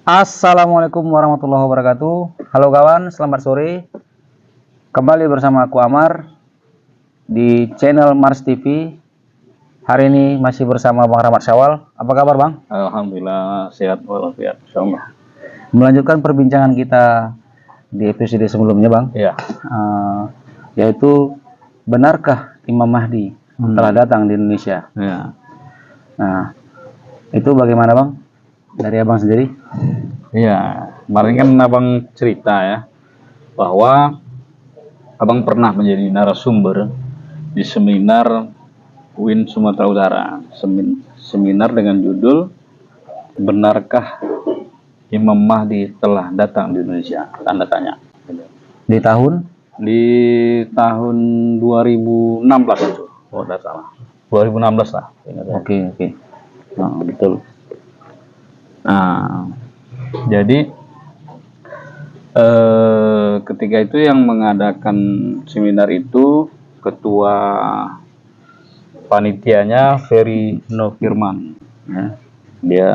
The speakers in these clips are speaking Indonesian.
Assalamualaikum warahmatullahi wabarakatuh. Halo kawan, selamat sore. Kembali bersama aku Amar di channel Mars TV. Hari ini masih bersama Bang Rahmat Syawal. Apa kabar Bang? Alhamdulillah sehat walafiat, insyaallah. Melanjutkan perbincangan kita di episode sebelumnya Bang. Ya. Yaitu benarkah Imam Mahdi telah datang di Indonesia? Ya. Nah, itu bagaimana Bang? Dari Abang sendiri? Iya, kemarin kan Abang cerita ya bahwa Abang pernah menjadi narasumber di seminar UIN Sumatera Utara. Seminar dengan judul Benarkah Imam Mahdi telah datang di Indonesia? Tanda tanya. Di tahun? Di tahun 2016 itu. Oh, tidak salah. 2016 lah. Oke. Nah, betul. Nah, jadi ketika itu yang mengadakan seminar itu ketua panitianya Ferry Novirman, ya. Dia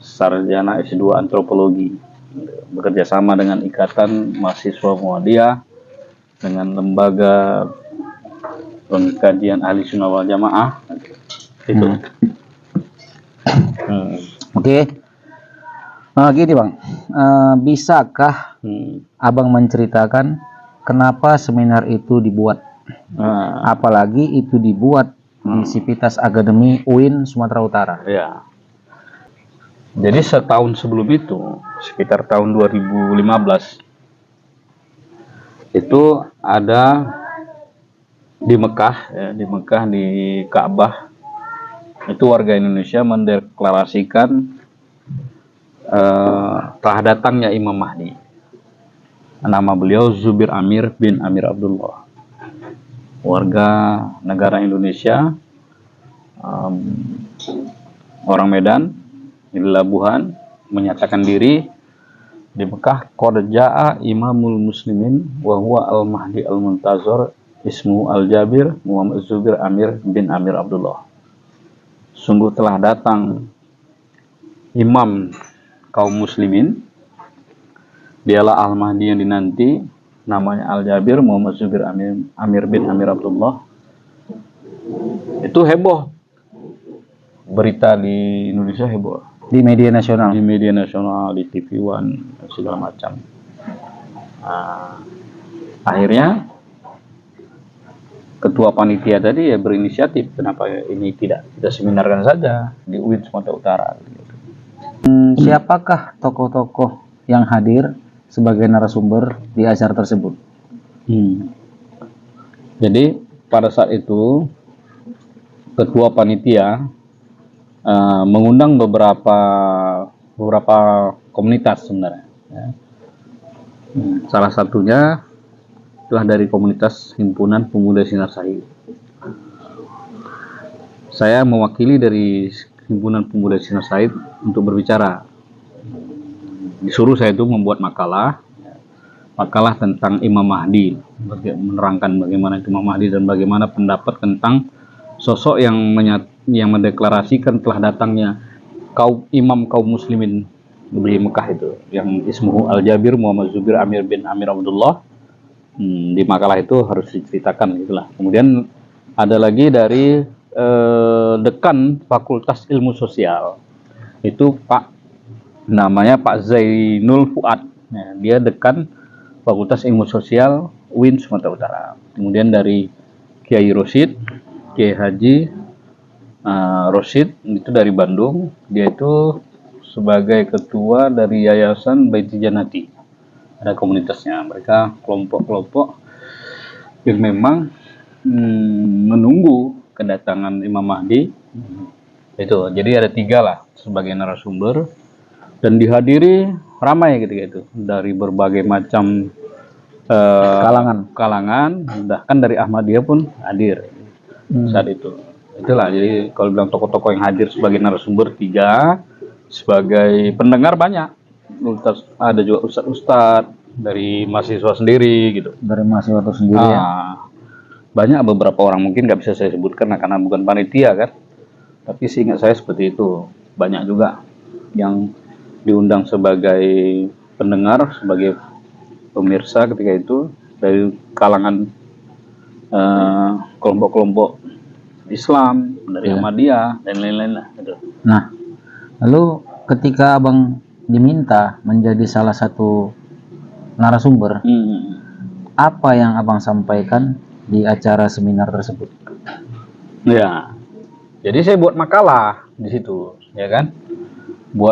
sarjana S2 antropologi, bekerja sama dengan Ikatan Mahasiswa Muhammadiyah, dengan lembaga pengkajian ahli sunnah wal jamaah itu. Oke. Gini Bang, bisakah Abang menceritakan kenapa seminar itu dibuat? Apalagi itu dibuat di Sivitas Akademi UIN Sumatera Utara. Ya. Jadi setahun sebelum itu, sekitar tahun 2015, itu ada di Mekah, ya, di Ka'bah, itu warga Indonesia mendeklarasikan telah datangnya Imam Mahdi. Nama beliau Zubir Amir bin Amir Abdullah, warga negara Indonesia, orang Medan, di Labuhan, menyatakan diri di Mekah. Qad jaa Imamul Muslimin wa huwa al-Mahdi al-Muntazar ismu al-Jabir Muhammad Zubir Amir bin Amir Abdullah. Sungguh telah datang Imam kaum muslimin, dialah Al-Mahdi yang dinanti, namanya Al-Jabir Muhammad Zubir Amir bin Amir Abdullah. Itu heboh, berita di Indonesia heboh, Di media nasional. di TV One segala macam. Akhirnya ketua panitia tadi ya berinisiatif, kenapa ini tidak kita seminarkan saja di UIN Sumatera Utara. Siapakah tokoh-tokoh yang hadir sebagai narasumber di acara tersebut? Jadi pada saat itu ketua panitia mengundang beberapa komunitas sebenarnya. Ya. Salah satunya adalah dari komunitas Himpunan Pemuda Sinar Sahid. Saya mewakili dari Himpunan Pemuda Sinar Sahid untuk berbicara. Disuruh saya itu membuat makalah tentang Imam Mahdi, menerangkan bagaimana Imam Mahdi dan bagaimana pendapat tentang sosok yang mendeklarasikan telah datangnya kaum muslimin di Mekah itu, yang ismuhu Al-Jabir Muhammad Zubir Amir bin Amir Abdullah. Di makalah itu harus diceritakan gitulah. Kemudian ada lagi dari dekan Fakultas Ilmu Sosial, itu namanya Pak Zainul Fuad. Nah, dia dekan Fakultas Ilmu Sosial UIN Sumatera Utara. Kemudian dari Kiai Rosid, Kiai Haji Rosid, itu dari Bandung. Dia itu sebagai ketua dari Yayasan Baiti Janati. Ada komunitasnya, mereka kelompok-kelompok yang memang menunggu kedatangan Imam Mahdi. Itu, jadi ada 3 lah sebagai narasumber, dan dihadiri ramai gitu dari berbagai macam kalangan, bahkan dari Ahmadiyah pun hadir saat itu. Itulah, jadi kalau bilang tokoh-tokoh yang hadir sebagai narasumber 3, sebagai pendengar banyak. Ada juga ustadz dari mahasiswa sendiri gitu. Dari mahasiswa itu sendiri ya. Banyak beberapa orang, mungkin nggak bisa saya sebutkan karena bukan panitia kan. Tapi seingat saya seperti itu. Banyak juga yang diundang sebagai pendengar, sebagai pemirsa ketika itu dari kalangan kelompok-kelompok Islam, dari Ahmadiyah dan lain-lain lah gitu. Nah, lalu ketika abang diminta menjadi salah satu narasumber, apa yang abang sampaikan di acara seminar tersebut? Ya, jadi saya buat makalah di situ, ya kan?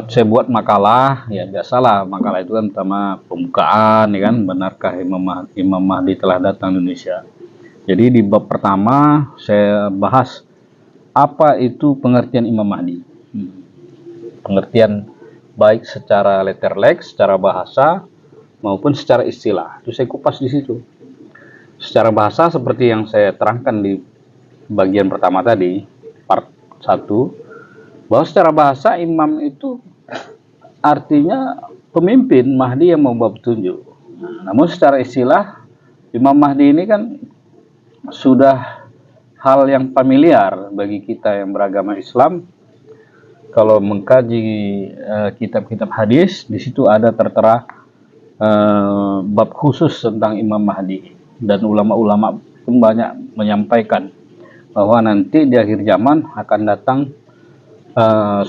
Saya buat makalah, ya biasalah makalah itu kan pertama pembukaan, ya kan? Benarkah Imam Mahdi telah datang di Indonesia? Jadi di bab pertama saya bahas apa itu pengertian Imam Mahdi. Pengertian baik secara letterlek, secara bahasa maupun secara istilah. Itu saya kupas di situ. Secara bahasa seperti yang saya terangkan di bagian pertama tadi, part 1, bahwa secara bahasa imam itu artinya pemimpin Mahdi yang membawa petunjuk. Namun secara istilah Imam Mahdi ini kan sudah hal yang familiar bagi kita yang beragama Islam. Kalau mengkaji kitab-kitab hadis, di situ ada tertera bab khusus tentang Imam Mahdi, dan ulama-ulama pun banyak menyampaikan bahwa nanti di akhir zaman akan datang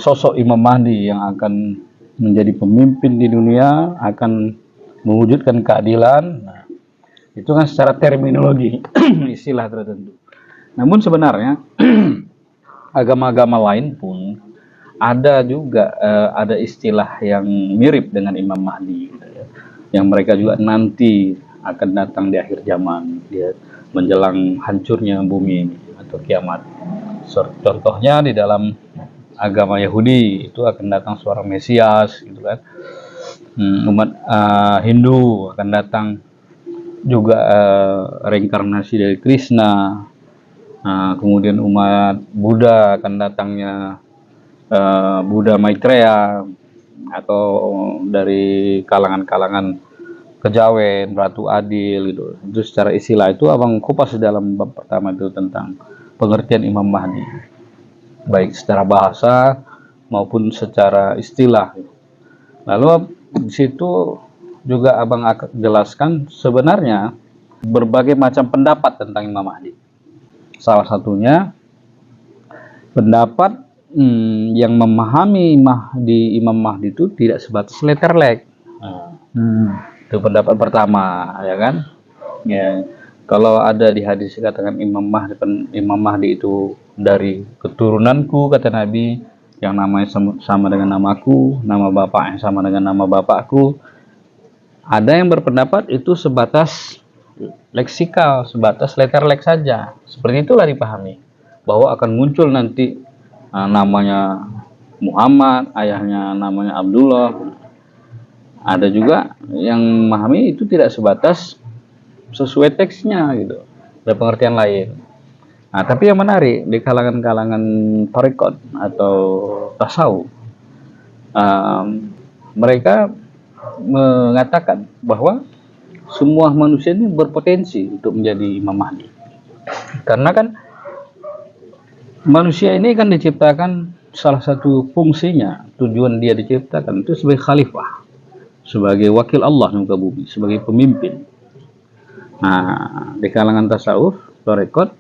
sosok Imam Mahdi yang akan menjadi pemimpin di dunia, akan mewujudkan keadilan. Nah, itu kan secara terminologi istilah tertentu. Namun sebenarnya agama-agama lain pun ada juga ada istilah yang mirip dengan Imam Mahdi, gitu ya, yang mereka juga nanti akan datang di akhir zaman, ya, menjelang hancurnya bumi ini atau kiamat. Contohnya di dalam agama Yahudi itu akan datang seorang Mesias, gitu kan. Umat Hindu akan datang juga reinkarnasi dari Krishna. Kemudian umat Buddha akan datangnya Buddha Maitreya, atau dari kalangan-kalangan Kejawen, Ratu Adil, gitu. Itu secara istilah itu abang kupas di dalam bab pertama itu tentang pengertian Imam Mahdi, baik secara bahasa maupun secara istilah. Lalu di situ juga abang akan jelaskan sebenarnya berbagai macam pendapat tentang Imam Mahdi. Salah satunya pendapat yang memahami Imam Mahdi itu tidak sebatas letterlek. Itu pendapat pertama, ya kan? Ya, kalau ada di hadis katakan Imam Mahdi itu dari keturunanku, kata Nabi, yang namanya sama dengan namaku, nama bapaknya sama dengan nama bapakku. Ada yang berpendapat itu sebatas leksikal, sebatas letterlek saja. Seperti itulah dipahami, bahwa akan muncul nanti namanya Muhammad, ayahnya namanya Abdullah. Ada juga yang memahami itu tidak sebatas sesuai teksnya, gitu. Ada pengertian lain. Nah, tapi yang menarik di kalangan-kalangan tarekat atau tasawuf, mereka mengatakan bahwa semua manusia ini berpotensi untuk menjadi Imam Mahdi. Karena kan manusia ini kan diciptakan, salah satu fungsinya, tujuan dia diciptakan itu sebagai khalifah, sebagai wakil Allah di muka bumi, sebagai pemimpin. Nah, di kalangan tasawuf, tarekat,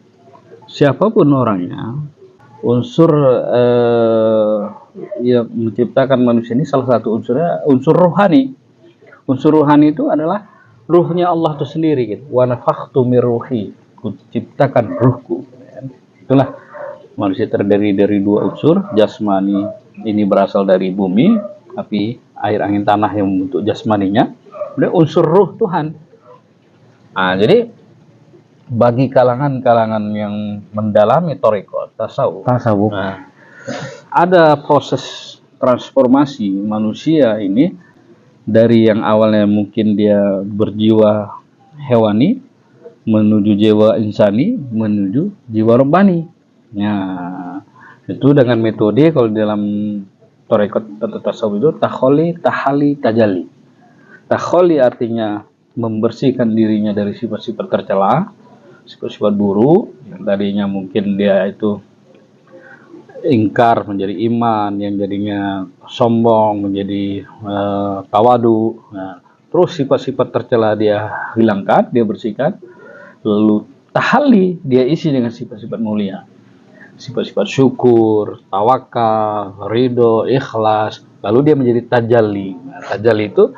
siapapun orangnya, unsur yang menciptakan manusia ini salah satu unsurnya unsur rohani. Unsur rohani itu adalah ruhnya Allah itu sendiri, gitu. Wa nafakhtu mir ruhi, ku ciptakan ruhku. Itulah manusia terdiri dari dua unsur. Jasmani ini berasal dari bumi, api, air, angin, tanah yang membentuk jasmaninya. Kemudian unsur ruh Tuhan. Nah, jadi bagi kalangan-kalangan yang mendalami tarekat tasawuf, nah, ada proses transformasi manusia ini dari yang awalnya mungkin dia berjiwa hewani menuju jiwa insani, menuju jiwa robbani. Nah, itu dengan metode kalau dalam tarekat atau tasawuf itu takholi, tahali, tajali. Takholi artinya membersihkan dirinya dari sifat-sifat tercela, sifat-sifat buruk yang tadinya mungkin dia itu ingkar menjadi iman, yang jadinya sombong menjadi tawadu. Nah, terus sifat-sifat tercela dia hilangkan, dia bersihkan, lalu tahalli dia isi dengan sifat-sifat mulia, sifat-sifat syukur, tawakal, ridho, ikhlas. Lalu dia menjadi tajalli. Nah, tajalli itu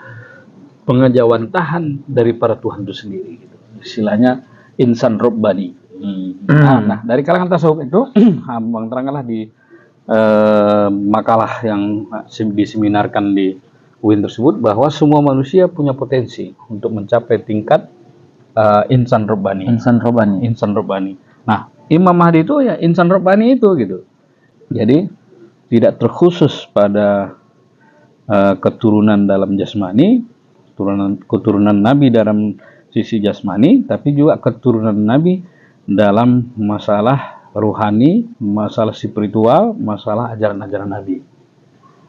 pengejauhan tahan daripada Tuhan itu sendiri, gitu. Istilahnya insan robbani. Nah, dari kalangan tasawuf itu Bang terangkanlah di makalah yang diseminarkan di UIN tersebut, bahwa semua manusia punya potensi untuk mencapai tingkat insan robbani. Insan robbani. Nah, Imam Mahdi itu ya insan robbani itu, gitu. Jadi tidak terkhusus pada keturunan dalam jasmani, keturunan Nabi dalam sisi jasmani, tapi juga keturunan Nabi dalam masalah ruhani, masalah spiritual, masalah ajaran-ajaran Nabi.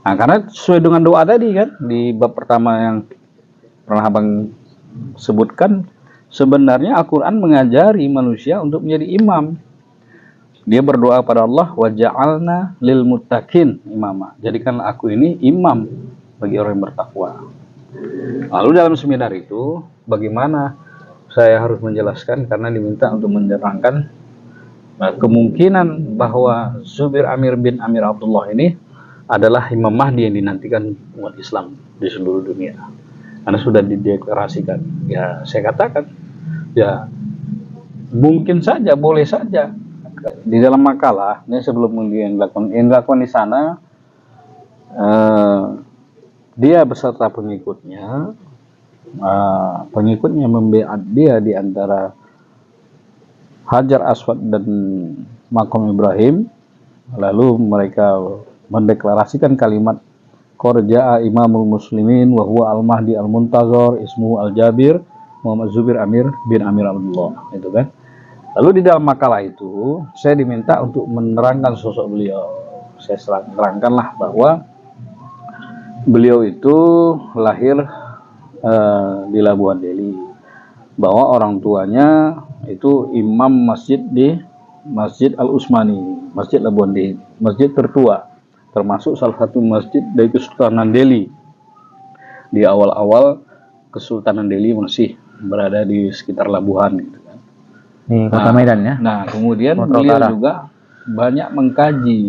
Nah, karena sesuai dengan doa tadi kan, di bab pertama yang pernah Abang sebutkan, sebenarnya Al-Quran mengajari manusia untuk menjadi imam. Dia berdoa pada Allah, waja'alna lil muttaqin imama. Jadikanlah aku ini imam bagi orang yang bertakwa. Lalu dalam seminar itu, bagaimana saya harus menjelaskan, karena diminta untuk menerangkan kemungkinan bahwa Zubir Amir bin Amir Abdullah ini adalah Imam Mahdi yang dinantikan umat Islam di seluruh dunia. Karena sudah dideklarasikan. Ya, saya katakan, ya mungkin saja, boleh saja. Di dalam makalah, ini sebelum yang dilakukan di sana, dia beserta pengikutnya, membeat dia di antara Hajar Aswad dan Makom Ibrahim. Lalu mereka mendeklarasikan kalimat Qurja'a Imamul Muslimin wa huwa al-Mahdi al-Muntazor ismuhu al-Jabir Muhammad Zubir Amir bin Amir Abdullah, itu kan. Lalu di dalam makalah itu saya diminta untuk menerangkan sosok beliau. Saya terangkanlah bahwa beliau itu lahir di Labuan Deli, bahwa orang tuanya itu imam masjid di Masjid Al-Usmani, Masjid Labuan Deli, masjid tertua, termasuk salah satu masjid dari Kesultanan Delhi. Di awal-awal Kesultanan Delhi masih berada di sekitar Labuhan, gitu kan. Di Kota Medan ya. Nah, kemudian Kota beliau Utara juga banyak mengkaji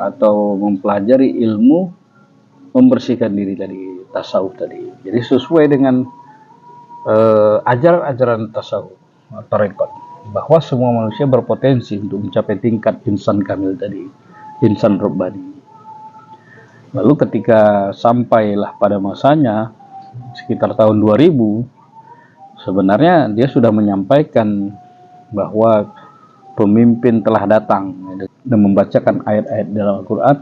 atau mempelajari ilmu membersihkan diri tadi, tasawuf tadi. Jadi sesuai dengan ajaran-ajaran tasawuf, tarekat, bahwa semua manusia berpotensi untuk mencapai tingkat insan kamil tadi, insan robbani. Lalu ketika sampailah pada masanya sekitar tahun 2000, sebenarnya dia sudah menyampaikan bahwa pemimpin telah datang dan membacakan ayat-ayat dalam Al-Quran,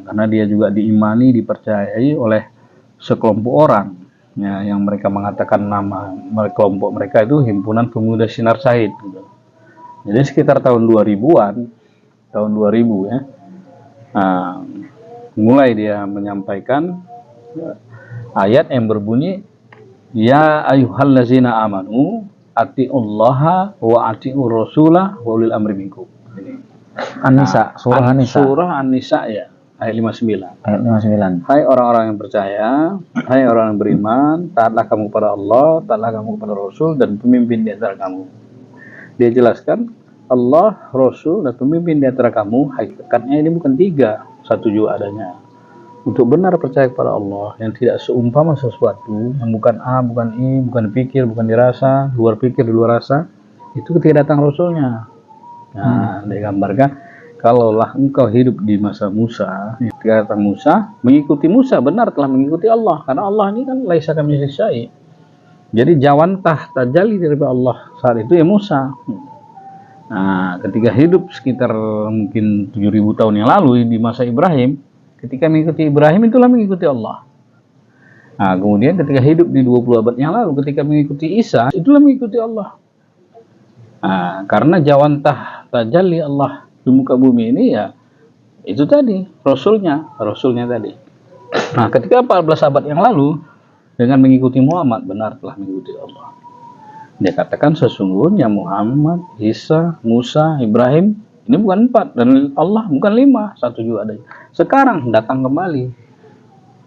karena dia juga diimani, dipercayai oleh sekelompok orang ya, yang mereka mengatakan nama kelompok mereka itu Himpunan Pemuda Sinar Said, gitu. Jadi sekitar tahun 2000-an, tahun 2000 ya, mulai dia menyampaikan ayat yang berbunyi, ya ayyuhallazina amanu atiullaha wa atiur rasulah wa ulil amri minkum. An-Nisa, surah An-Nisa. Surah An-Nisa ya, ayat 59. Ayat 59. Hai orang-orang yang percaya, hai orang yang beriman, taatlah kamu kepada Allah, taatlah kamu kepada Rasul dan pemimpin di antara kamu. Dia jelaskan, Allah, Rasul dan pemimpin di antara kamu, hakikatnya ini bukan tiga, satu juga adanya. Untuk benar percaya kepada Allah yang tidak seumpama sesuatu, yang bukan A, bukan I, bukan dipikir, bukan dirasa, luar pikir, di luar rasa, itu ketika datang Rasulnya. Nah, digambarkan, kalaulah engkau hidup di masa Musa, ketika datang Musa, mengikuti Musa, benar telah mengikuti Allah, karena Allah ini kan laisa kamitslihi syai'. Jadi jawantah tajalli dari Allah saat itu ya Musa. Nah, ketika hidup sekitar mungkin 7.000 tahun yang lalu di masa Ibrahim, ketika mengikuti Ibrahim itulah mengikuti Allah. Nah, kemudian ketika hidup di 20 abad yang lalu, ketika mengikuti Isa, itulah mengikuti Allah. Nah, karena jawantah tajalli Allah di muka bumi ini ya itu tadi rasulnya tadi. Nah, ketika 14 abad yang lalu dengan mengikuti Muhammad, benar telah mengikuti Allah. Dia katakan sesungguhnya Muhammad, Isa, Musa, Ibrahim Ini bukan 4 dan Allah bukan 5, 1 juga ada. Sekarang datang kembali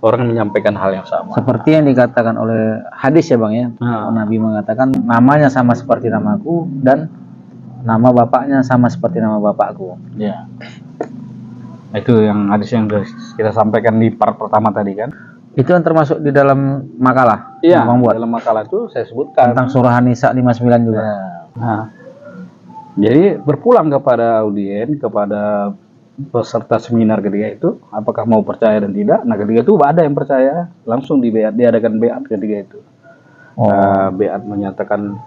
orang menyampaikan hal yang sama. Seperti yang dikatakan oleh hadis ya Bang ya. Nabi mengatakan namanya sama seperti namaku dan nama bapaknya sama seperti nama bapakku. Ya. Itu yang hadis yang kita sampaikan di part pertama tadi kan. Itu yang termasuk di dalam makalah. Iya, yang membuat dalam makalah itu saya sebutkan tentang surah An-Nisa 59 juga. Nah, jadi berpulang kepada audien, kepada peserta seminar ketika itu, apakah mau percaya dan tidak. Nah, ketika itu ada yang percaya, langsung diadakan beat ketika itu. Beat menyatakan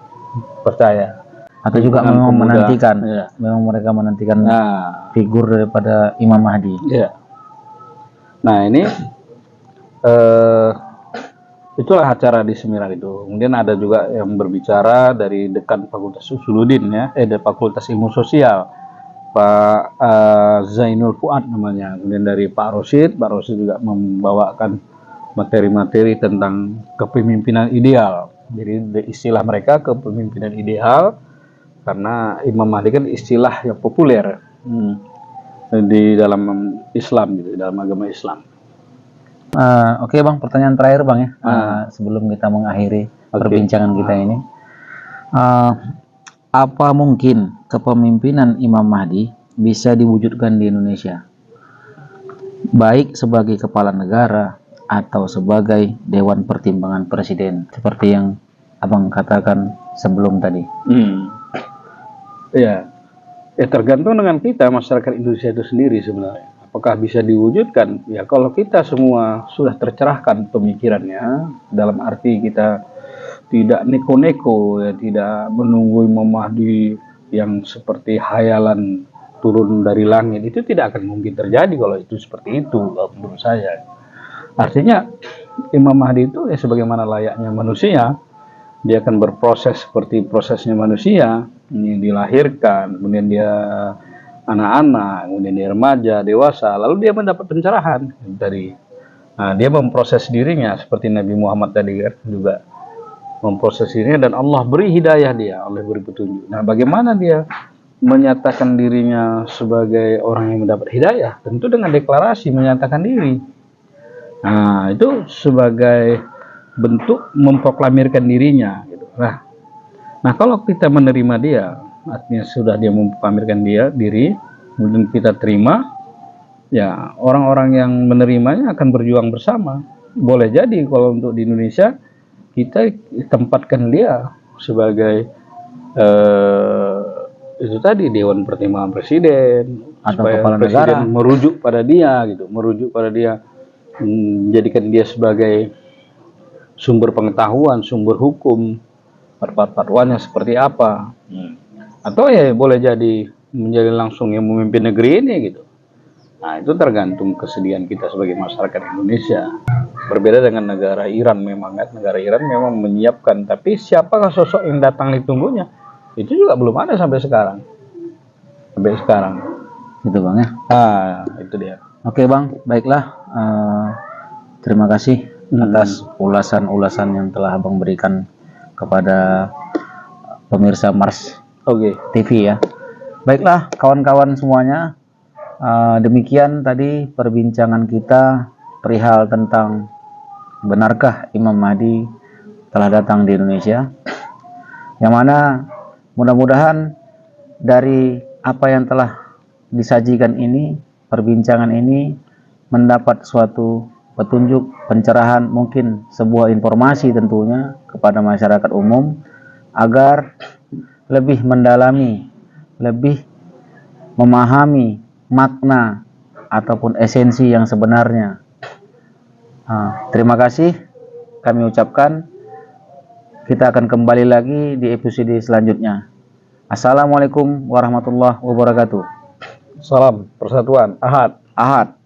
percaya. Atau juga Dengan memang pemuda. menantikan, Iya. memang mereka menantikan Nah, figur daripada Imam Mahdi. iya. Nah, ini itulah acara di seminar itu. Kemudian ada juga yang berbicara dari dekan Fakultas Usuluddin ya, dari Fakultas Ilmu Sosial, Pak Zainul Fuad namanya. Kemudian dari Pak Rosid juga membawakan materi-materi tentang kepemimpinan ideal. Jadi istilah mereka kepemimpinan ideal karena Imam Mahdi kan istilah yang populer di dalam Islam gitu, dalam agama Islam. Oke Bang, pertanyaan terakhir Bang ya, sebelum kita mengakhiri perbincangan kita ini. Apa mungkin kepemimpinan Imam Mahdi bisa diwujudkan di Indonesia? Baik sebagai kepala negara atau sebagai Dewan Pertimbangan Presiden, seperti yang Abang katakan sebelum tadi. Ya, tergantung dengan kita, masyarakat Indonesia itu sendiri sebenarnya. Apakah bisa diwujudkan? Ya kalau kita semua sudah tercerahkan pemikirannya, dalam arti kita tidak neko-neko, ya tidak menunggu Imam Mahdi yang seperti hayalan turun dari langit, itu tidak akan mungkin terjadi kalau itu seperti itu, menurut saya. Artinya Imam Mahdi itu ya sebagaimana layaknya manusia, dia akan berproses seperti prosesnya manusia, ini dilahirkan, kemudian dia anak-anak, kemudian dia remaja, dewasa, lalu dia mendapat pencerahan dari dia memproses dirinya seperti Nabi Muhammad tadi kan juga memproses dirinya dan Allah beri hidayah dia, Allah beri petunjuk. Nah, bagaimana dia menyatakan dirinya sebagai orang yang mendapat hidayah? Tentu dengan deklarasi menyatakan diri. Nah, itu sebagai bentuk memproklamirkan dirinya gitu. Nah, kalau kita menerima dia, artinya sudah dia memproklamirkan diri, kemudian kita terima, ya orang-orang yang menerimanya akan berjuang bersama. Boleh jadi kalau untuk di Indonesia kita tempatkan dia sebagai itu tadi Dewan Pertimbangan Presiden, Atau supaya kepala presiden negara. merujuk pada dia, menjadikan dia sebagai sumber pengetahuan, sumber hukum, fatwa-fatwanya seperti apa. Atau ya boleh jadi menjadi langsung yang memimpin negeri ini gitu. Nah, itu tergantung kesediaan kita sebagai masyarakat Indonesia. Berbeda dengan negara Iran memang kan, negara Iran memang menyiapkan, tapi siapakah sosok yang datang ditunggunya? Itu juga belum ada sampai sekarang. Gitu Bang ya. Itu dia. Oke Bang, baiklah. Terima kasih atas ulasan-ulasan yang telah Abang berikan kepada pemirsa Mars TV ya. Baiklah kawan-kawan semuanya, demikian tadi perbincangan kita perihal tentang benarkah Imam Mahdi telah datang di Indonesia, yang mana mudah-mudahan dari apa yang telah disajikan ini, perbincangan ini mendapat suatu petunjuk, pencerahan, mungkin sebuah informasi tentunya kepada masyarakat umum agar lebih mendalami, lebih memahami makna ataupun esensi yang sebenarnya. Terima kasih kami ucapkan. Kita akan kembali lagi di episode selanjutnya. Assalamualaikum warahmatullahi wabarakatuh. Salam persatuan, Ahad.